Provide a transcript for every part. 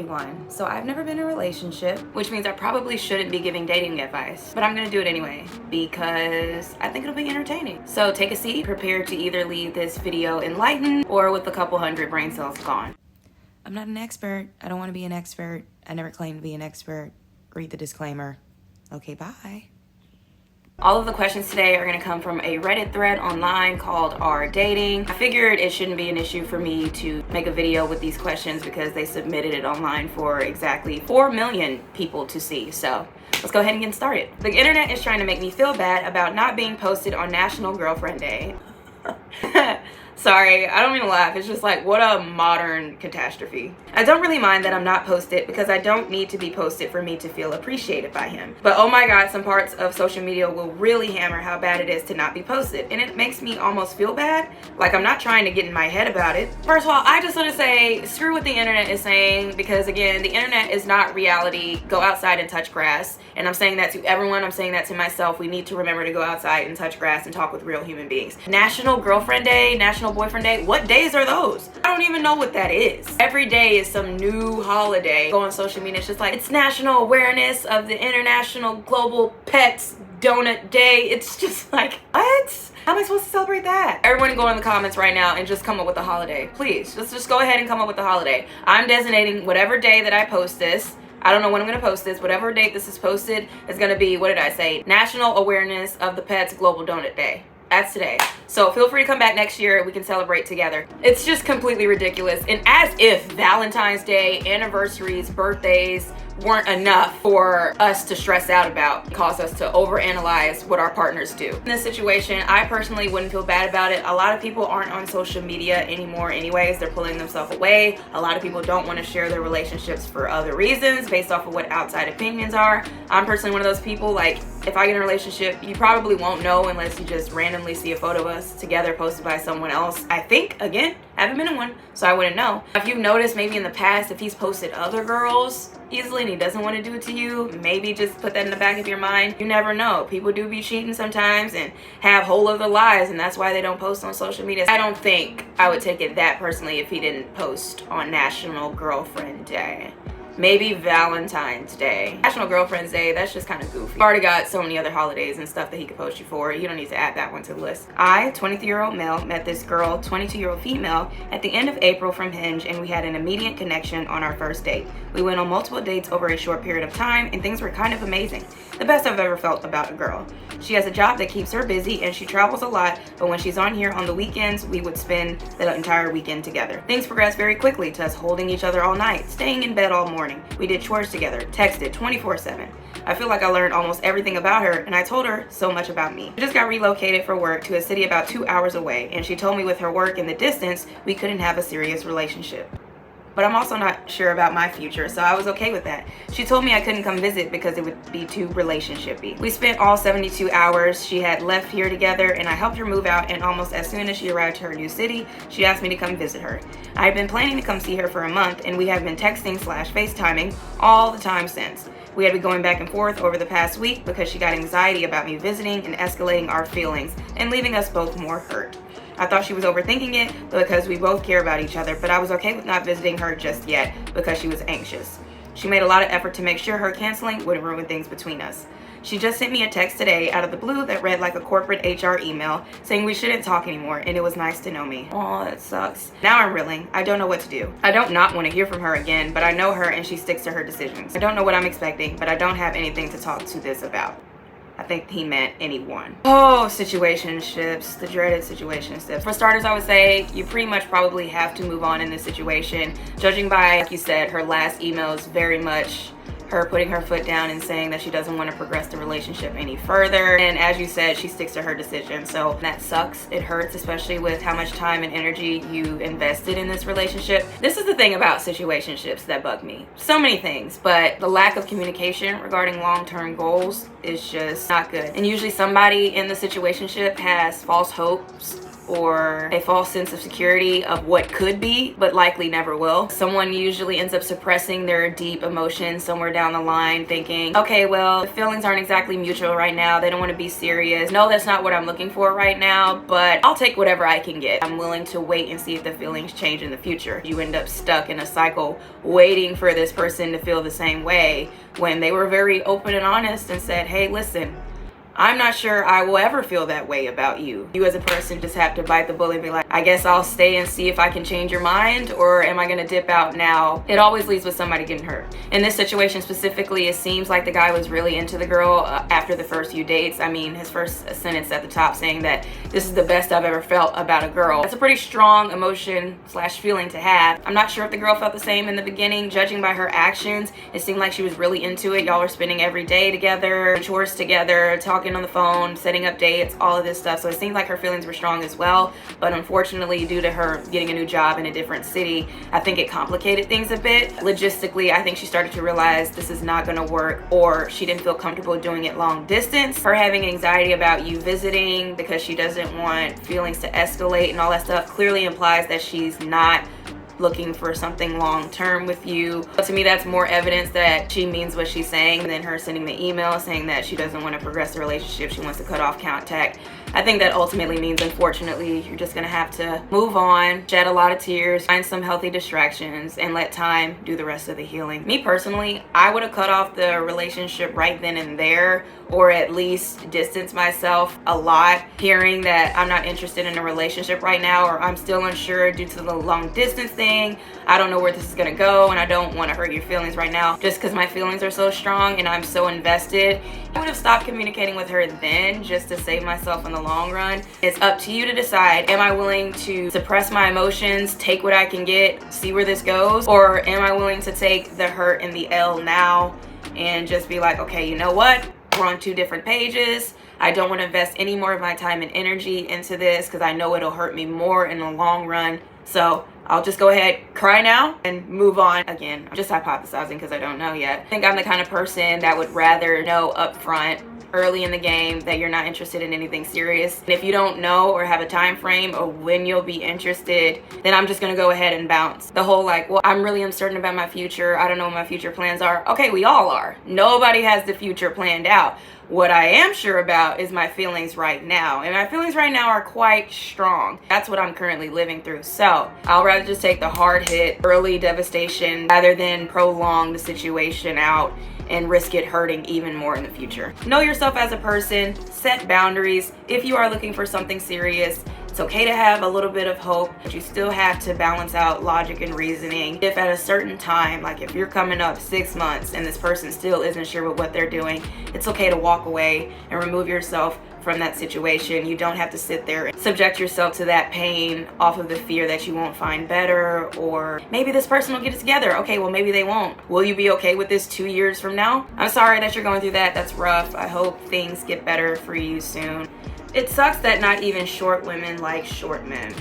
41. So I've never been in a relationship, which means I probably shouldn't be giving dating advice, but I'm gonna do it anyway because I think it'll be entertaining. So take a seat, prepare to either leave this video enlightened or with a couple hundred brain cells gone. I'm not an expert. I don't want to be an expert. I never claimed to be an expert. Read the disclaimer. Okay, bye. All of the questions today are going to come from a Reddit thread online called Are Dating. I figured it shouldn't be an issue for me to make a video with these questions because they submitted it online for exactly 4 million people to see. So let's go ahead and get started. The internet is trying to make me feel bad about not being posted on National Girlfriend Day. Sorry, I don't mean to laugh. It's just like, what a modern catastrophe. I don't really mind that I'm not posted because I don't need to be posted for me to feel appreciated by him. But oh my God, some parts of social media will really hammer how bad it is to not be posted. And it makes me almost feel bad. Like I'm not trying to get in my head about it. First of all, I just want to say, screw what the internet is saying, because again, the internet is not reality. Go outside and touch grass. And I'm saying that to everyone. I'm saying that to myself. We need to remember to go outside and touch grass and talk with real human beings. National Girlfriend Day, National Boyfriend Day. What days are those? I don't even know what that is. Every day is some new holiday. Go on social media, it's just like, it's National Awareness of the International Global Pets Donut Day. It's just like, what? How am I supposed to celebrate that? Everyone go in the comments right now and just come up with a holiday. Please, just go ahead and come up with a holiday. I'm designating whatever day that I post this. I don't know when I'm going to post this. Whatever date this is posted is going to be, what did I say? National Awareness of the Pets Global Donut Day. That's today. So feel free to come back next year. We can celebrate together. It's just completely ridiculous. And as if Valentine's Day, anniversaries, birthdays weren't enough for us to stress out about, cause us to overanalyze what our partners do. In this situation, I personally wouldn't feel bad about it. A lot of people aren't on social media anymore anyways. They're pulling themselves away. A lot of people don't want to share their relationships for other reasons based off of what outside opinions are. I'm personally one of those people, like, if I get in a relationship, you probably won't know unless you just randomly see a photo of us together posted by someone else. I think, again, haven't been in one, so I wouldn't know. If you've noticed maybe in the past, if he's posted other girls easily and he doesn't want to do it to you, maybe just put that in the back of your mind. You never know. People do be cheating sometimes and have whole other lives, and that's why they don't post on social media. I don't think I would take it that personally if he didn't post on National Girlfriend Day. Maybe Valentine's Day. National Girlfriend's Day, that's just kind of goofy. You've already got so many other holidays and stuff that he could post you for. You don't need to add that one to the list. I, 23-year-old male, met this girl, 22-year-old female, at the end of April from Hinge, and we had an immediate connection on our first date. We went on multiple dates over a short period of time, and things were kind of amazing. The best I've ever felt about a girl. She has a job that keeps her busy, and she travels a lot, but when she's on here on the weekends, we would spend the entire weekend together. Things progressed very quickly to us holding each other all night, staying in bed all morning. We did chores together, texted 24/7. I feel like I learned almost everything about her, and I told her so much about me. She just got relocated for work to a city about 2 hours away, and she told me with her work in the distance, we couldn't have a serious relationship. But I'm also not sure about my future, so I was okay with that. She told me I couldn't come visit because it would be too relationship-y. We spent all 72 hours. She had left here together, and I helped her move out, and almost as soon as she arrived to her new city, she asked me to come visit her. I had been planning to come see her for a month, and we have been texting/FaceTiming all the time since. We had been going back and forth over the past week because she got anxiety about me visiting and escalating our feelings and leaving us both more hurt. I thought she was overthinking it because we both care about each other, but I was okay with not visiting her just yet because she was anxious. She made a lot of effort to make sure her canceling wouldn't ruin things between us. She just sent me a text today out of the blue that read like a corporate HR email saying we shouldn't talk anymore, and it was nice to know me. Oh, that sucks. Now I'm reeling. I don't know what to do. I don't not want to hear from her again, but I know her and she sticks to her decisions. I don't know what I'm expecting, but I don't have anything to talk to this about. I think he meant anyone. Oh, situationships, the dreaded situationships. For starters, I would say you pretty much probably have to move on in this situation. Judging by, like you said, her last email is very much her putting her foot down and saying that she doesn't want to progress the relationship any further. And as you said, she sticks to her decision. So that sucks. It hurts, especially with how much time and energy you invested in this relationship. This is the thing about situationships that bug me. So many things, but the lack of communication regarding long-term goals is just not good. And usually somebody in the situationship has false hopes or a false sense of security of what could be, but likely never will. Someone usually ends up suppressing their deep emotions somewhere down the line, thinking, okay, well, the feelings aren't exactly mutual right now. They don't want to be serious. No, that's not what I'm looking for right now, but I'll take whatever I can get. I'm willing to wait and see if the feelings change in the future. You end up stuck in a cycle waiting for this person to feel the same way when they were very open and honest and said, hey, listen, I'm not sure I will ever feel that way about you. You as a person just have to bite the bullet and be like, I guess I'll stay and see if I can change your mind, or am I gonna dip out now? It always leads with somebody getting hurt. In this situation specifically, it seems like the guy was really into the girl after the first few dates. I mean, his first sentence at the top saying that this is the best I've ever felt about a girl. That's a pretty strong emotion / feeling to have. I'm not sure if the girl felt the same in the beginning. Judging by her actions, it seemed like she was really into it. Y'all were spending every day together, chores together, talking on the phone, setting up dates, all of this stuff. So it seemed like her feelings were strong as well. But unfortunately, due to her getting a new job in a different city, I think it complicated things a bit. Logistically, I think she started to realize this is not going to work, or she didn't feel comfortable doing it long distance. Her having anxiety about you visiting because she doesn't want feelings to escalate and all that stuff clearly implies that she's not looking for something long-term with you. But to me, that's more evidence that she means what she's saying than her sending the email saying that she doesn't want to progress the relationship, she wants to cut off contact. I think that ultimately means, unfortunately, you're just gonna have to move on, shed a lot of tears, find some healthy distractions, and let time do the rest of the healing. Me personally, I would have cut off the relationship right then and there, or at least distance myself a lot. Hearing that I'm not interested in a relationship right now, or I'm still unsure due to the long distance thing, I don't know where this is gonna go, and I don't want to hurt your feelings right now just because my feelings are so strong and I'm so invested. I would have stopped communicating with her then just to save myself in the long run. It's up to you to decide. Am I willing to suppress my emotions, take what I can get, see where this goes, or am I willing to take the hurt and the L now and just be like, okay, you know what? We're on two different pages. I don't want to invest any more of my time and energy into this because I know it'll hurt me more in the long run. So I'll just go ahead, cry now, and move on. Again, I'm just hypothesizing because I don't know yet. I think I'm the kind of person that would rather know up front, early in the game, that you're not interested in anything serious. And if you don't know or have a time frame of when you'll be interested, then I'm just gonna go ahead and bounce. The whole like, well, I'm really uncertain about my future, I don't know what my future plans are. Okay, we all are. Nobody has the future planned out. What I am sure about is my feelings right now. And my feelings right now are quite strong. That's what I'm currently living through. So I'll rather just take the hard hit, early devastation, rather than prolong the situation out and risk it hurting even more in the future. Know yourself as a person, set boundaries. If you are looking for something serious, it's okay to have a little bit of hope, but you still have to balance out logic and reasoning. If at a certain time, like if you're coming up 6 months and this person still isn't sure with what they're doing, it's okay to walk away and remove yourself from that situation. You don't have to sit there and subject yourself to that pain off of the fear that you won't find better, or maybe this person will get it together. Okay, well, maybe they won't. Will you be okay with this 2 years from now? I'm sorry that you're going through that. That's rough. I hope things get better for you soon. It sucks that not even short women like short men.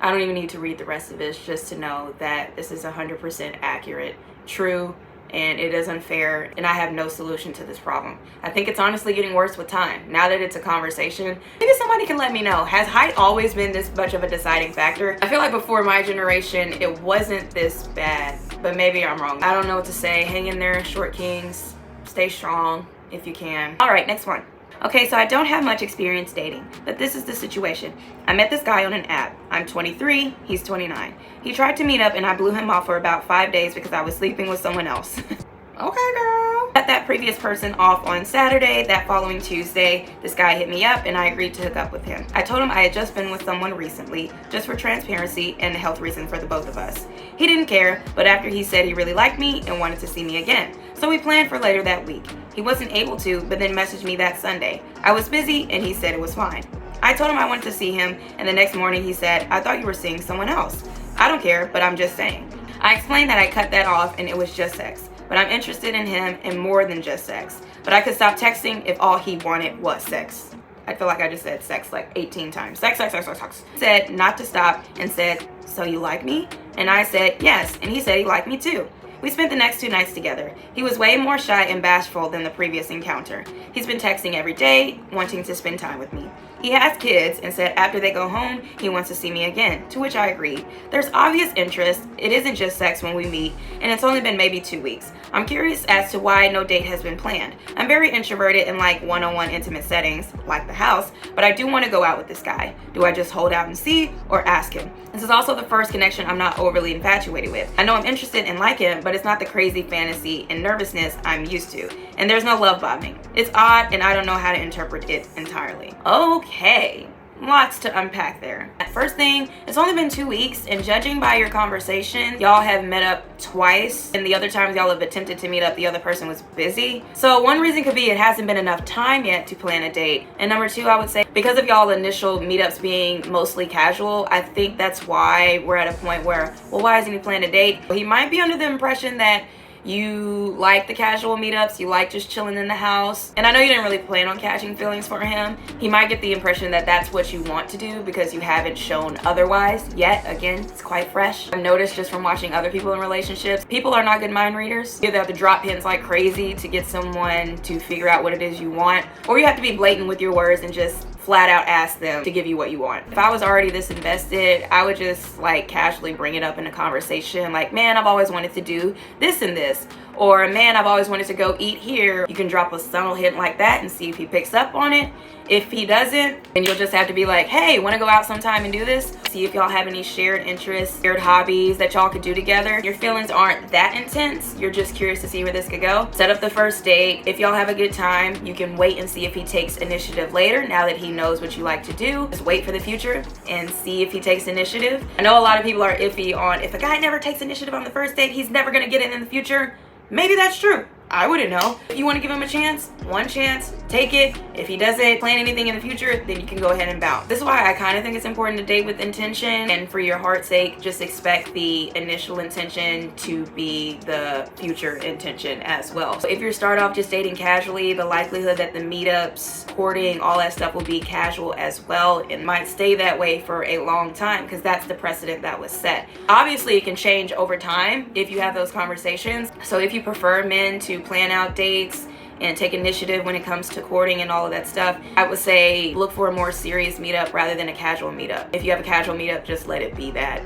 I don't even need to read the rest of this just to know that this is 100% accurate, true, and it is unfair, and I have no solution to this problem. I think it's honestly getting worse with time. Now that it's a conversation, maybe somebody can let me know. Has height always been this much of a deciding factor? I feel like before my generation, it wasn't this bad, but maybe I'm wrong. I don't know what to say. Hang in there, short kings. Stay strong if you can. All right, next one. Okay, so I don't have much experience dating, but this is the situation. I met this guy on an app. I'm 23, he's 29. He tried to meet up and I blew him off for about 5 days because I was sleeping with someone else. Okay, girl. Cut that previous person off on Saturday. That following Tuesday, this guy hit me up and I agreed to hook up with him. I told him I had just been with someone recently, just for transparency and a health reason for the both of us. He didn't care, but after he said he really liked me and wanted to see me again. So we planned for later that week. He wasn't able to, but then messaged me that Sunday. I was busy and he said it was fine. I told him I wanted to see him, and the next morning he said, I thought you were seeing someone else. I don't care, but I'm just saying. I explained that I cut that off and it was just sex, but I'm interested in him and more than just sex. But I could stop texting if all he wanted was sex. I feel like I just said sex like 18 times. Sex, sex, sex, sex, sex. He said not to stop and said, so you like me? And I said, yes, and he said he liked me too. We spent the next 2 nights together. He was way more shy and bashful than the previous encounter. He's been texting every day, wanting to spend time with me. He has kids and said after they go home, he wants to see me again, to which I agreed. There's obvious interest. It isn't just sex when we meet, and it's only been maybe 2 weeks. I'm curious as to why no date has been planned. I'm very introverted in like one-on-one intimate settings, like the house, but I do want to go out with this guy. Do I just hold out and see, or ask him? This is also the first connection I'm not overly infatuated with. I know I'm interested and like him, but it's not the crazy fantasy and nervousness I'm used to. And there's no love bombing. It's odd, and I don't know how to interpret it entirely. Okay. Lots to unpack there. First thing, it's only been 2 weeks, and judging by your conversation, y'all have met up twice, and the other times y'all have attempted to meet up, the other person was busy. So one reason could be it hasn't been enough time yet to plan a date. And number two, I would say because of y'all initial meetups being mostly casual, I think that's why we're at a point where, well, why hasn't he planned a date? He might be under the impression that you like the casual meetups, you like just chilling in the house, and I know you didn't really plan on catching feelings for him. He might get the impression that that's what you want to do because you haven't shown otherwise yet. Again, it's quite fresh. I've noticed just from watching other people in relationships, people are not good mind readers. You either have to drop hints like crazy to get someone to figure out what it is you want, or you have to be blatant with your words and just flat out ask them to give you what you want. If I was already this invested, I would just like casually bring it up in a conversation like, man, I've always wanted to do this and this, or man, I've always wanted to go eat here. You can drop a subtle hint like that and see if he picks up on it. If he doesn't, then you'll just have to be like, hey, want to go out sometime and do this? See if y'all have any shared interests, shared hobbies that y'all could do together. Your feelings aren't that intense. You're just curious to see where this could go. Set up the first date. If y'all have a good time, you can wait and see if he takes initiative later now that he knows what you like to do. Just wait for the future and see if he takes initiative. I know a lot of people are iffy on if a guy never takes initiative on the first date, he's never going to get it in the future. Maybe that's true. I wouldn't know. If you want to give him a chance, one chance, take it. If he doesn't plan anything in the future, then you can go ahead and bounce. This is why I kind of think it's important to date with intention, and for your heart's sake, just expect the initial intention to be the future intention as well. So if you start off just dating casually, the likelihood that the meetups, courting, all that stuff will be casual as well. It might stay that way for a long time because that's the precedent that was set. Obviously, it can change over time if you have those conversations. So if you prefer men to plan out dates and take initiative when it comes to courting and all of that stuff, I would say look for a more serious meetup rather than a casual meetup. If you have a casual meetup, just let it be that.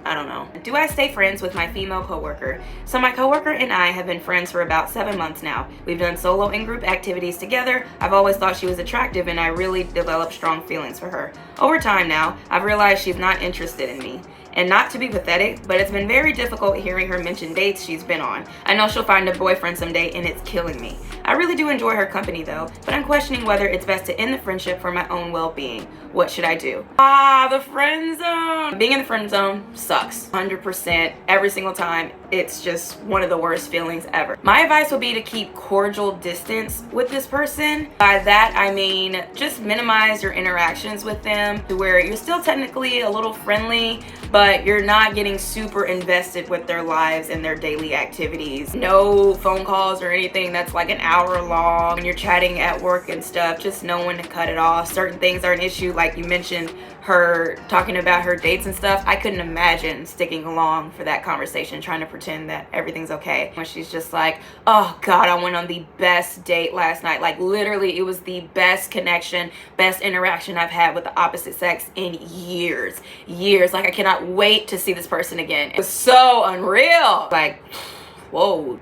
I don't know. Do I stay friends with my female coworker? So my coworker and I have been friends for about 7 months now. We've done solo and group activities together. I've always thought she was attractive and I really developed strong feelings for her. Over time now, I've realized she's not interested in me. And not to be pathetic, but it's been very difficult hearing her mention dates she's been on. I know she'll find a boyfriend someday and it's killing me. I really do enjoy her company though, but I'm questioning whether it's best to end the friendship for my own well-being. What should I do? The friend zone. Being in the friend zone sucks. 100% every single time. It's just one of the worst feelings ever. My advice would be to keep cordial distance with this person. By that, I mean just minimize your interactions with them to where you're still technically a little friendly, but you're not getting super invested with their lives and their daily activities. No phone calls or anything that's like an hour long. When you're chatting at work and stuff, just know when to cut it off. Certain things are an issue, like you mentioned her talking about her dates and stuff. I couldn't imagine sticking along for that conversation, trying to pretend that everything's okay. When she's just like, oh God, I went on the best date last night. Like literally, it was the best connection, best interaction I've had with the opposite sex in years. Like I cannot wait to see this person again. It was so unreal. Like, whoa.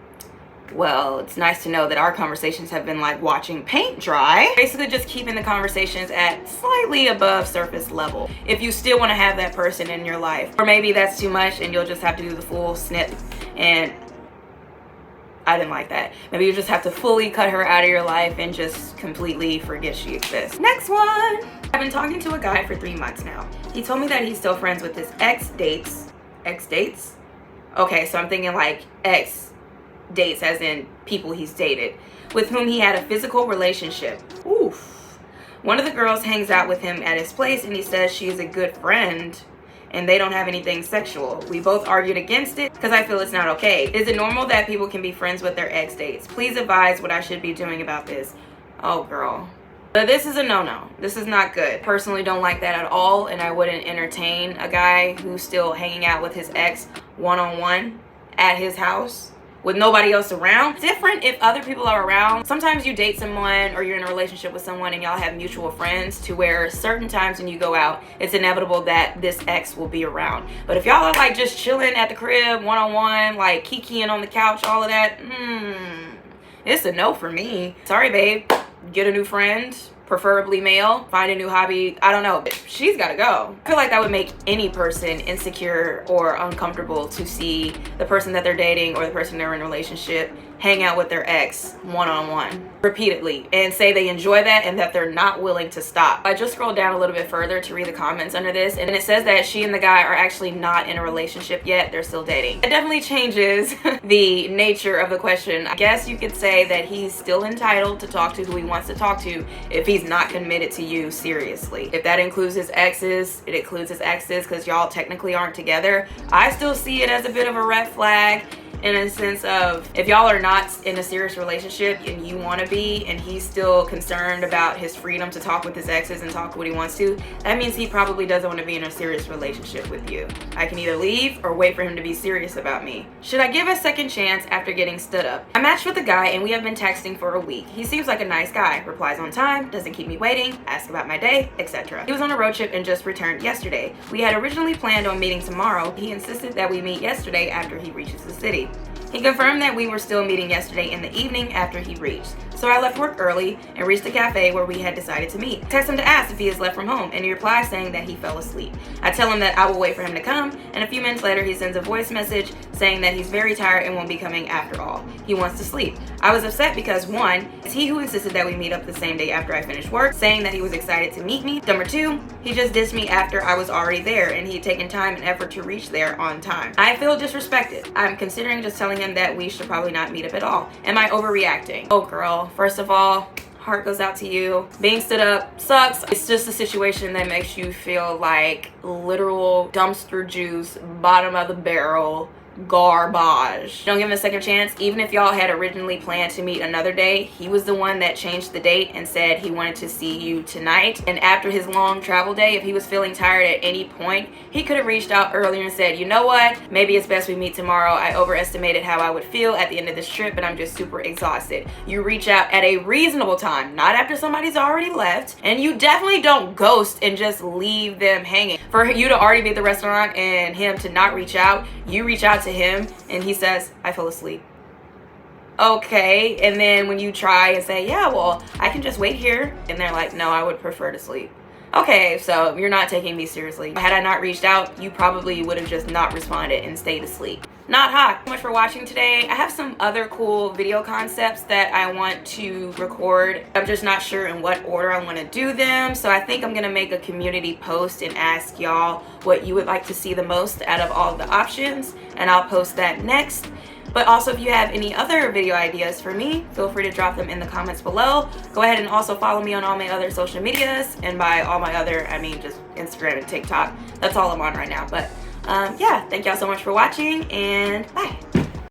Well, it's nice to know that our conversations have been like watching paint dry. Basically just keeping the conversations at slightly above surface level. If you still want to have that person in your life. Or maybe that's too much and you'll just have to do the full snip. And I didn't like that. Maybe you just have to fully cut her out of your life and just completely forget she exists. Next one. I've been talking to a guy for 3 months now. He told me that he's still friends with his ex-dates. Ex-dates? Okay, so I'm thinking like ex-dates as in people he's dated, with whom he had a physical relationship. Oof. One of the girls hangs out with him at his place and he says she is a good friend and they don't have anything sexual. We both argued against it because I feel it's not okay. Is it normal that people can be friends with their ex-dates? Please advise what I should be doing about this. Oh girl. But this is a no-no. This is not good. Personally don't like that at all, and I wouldn't entertain a guy who's still hanging out with his ex one-on-one at his house. with nobody else around. Different if other people are around. Sometimes you date someone or you're in a relationship with someone and y'all have mutual friends to where certain times when you go out, it's inevitable that this ex will be around. But if y'all are like just chilling at the crib, one-on-one, like kikiing on the couch, all of that, it's a no for me. Sorry, babe. Get a new friend, preferably male, find a new hobby. I don't know. She's gotta go. I feel like that would make any person insecure or uncomfortable to see the person that they're dating or the person they're in a relationship hang out with their ex one-on-one repeatedly and say they enjoy that and that they're not willing to stop. I just scrolled down a little bit further to read the comments under this, and it says that she and the guy are actually not in a relationship yet. They're still dating. It definitely changes the nature of the question. I guess you could say that he's still entitled to talk to who he wants to talk to if he's not committed to you seriously. If that includes his exes, it includes his exes because y'all technically aren't together. I still see it as a bit of a red flag, in a sense of if y'all are not in a serious relationship and you want to be, and he's still concerned about his freedom to talk with his exes and talk what he wants to, that means he probably doesn't want to be in a serious relationship with you. I can either leave or wait for him to be serious about me. Should I give a second chance after getting stood up? I matched with a guy and we have been texting for a week. He seems like a nice guy, replies on time, doesn't keep me waiting, asks about my day, etc. He was on a road trip and just returned yesterday. We had originally planned on meeting tomorrow. He insisted that we meet yesterday after he reaches the city. He confirmed that we were still meeting yesterday in the evening after he reached. So I left work early and reached the cafe where we had decided to meet. I text him to ask if he has left from home, and he replies saying that he fell asleep. I tell him that I will wait for him to come, and a few minutes later he sends a voice message saying that he's very tired and won't be coming after all. He wants to sleep. I was upset because 1, it's he who insisted that we meet up the same day after I finished work, saying that he was excited to meet me. Number 2, he just dissed me after I was already there and he had taken time and effort to reach there on time. I feel disrespected. I'm considering just telling him that we should probably not meet up at all. Am I overreacting? Oh girl, first of all, heart goes out to you. Being stood up sucks. It's just a situation that makes you feel like literal dumpster juice, bottom of the barrel garbage. Don't give him a second chance. Even if y'all had originally planned to meet another day, he was the one that changed the date and said he wanted to see you tonight. And after his long travel day, if he was feeling tired at any point, he could have reached out earlier and said, you know what, maybe it's best we meet tomorrow. I overestimated how I would feel at the end of this trip and I'm just super exhausted. You reach out at a reasonable time, not after somebody's already left, and you definitely don't ghost and just leave them hanging. For you to already be at the restaurant and him to not reach out, you reach out to him and he says, I fell asleep. Okay, and then when you try and say, yeah, well, I can just wait here, and they're like, no, I would prefer to sleep. Okay, so you're not taking me seriously. Had I not reached out, you probably would have just not responded and stayed asleep. Not hot. Thank you so much for watching today. I have some other cool video concepts that I want to record. I'm just not sure in what order I want to do them. So I think I'm going to make a community post and ask y'all what you would like to see the most out of all of the options. And I'll post that next. But also, if you have any other video ideas for me, feel free to drop them in the comments below. Go ahead and also follow me on all my other social medias. And by all my other, I mean just Instagram and TikTok. That's all I'm on right now. But yeah, thank y'all so much for watching, and bye.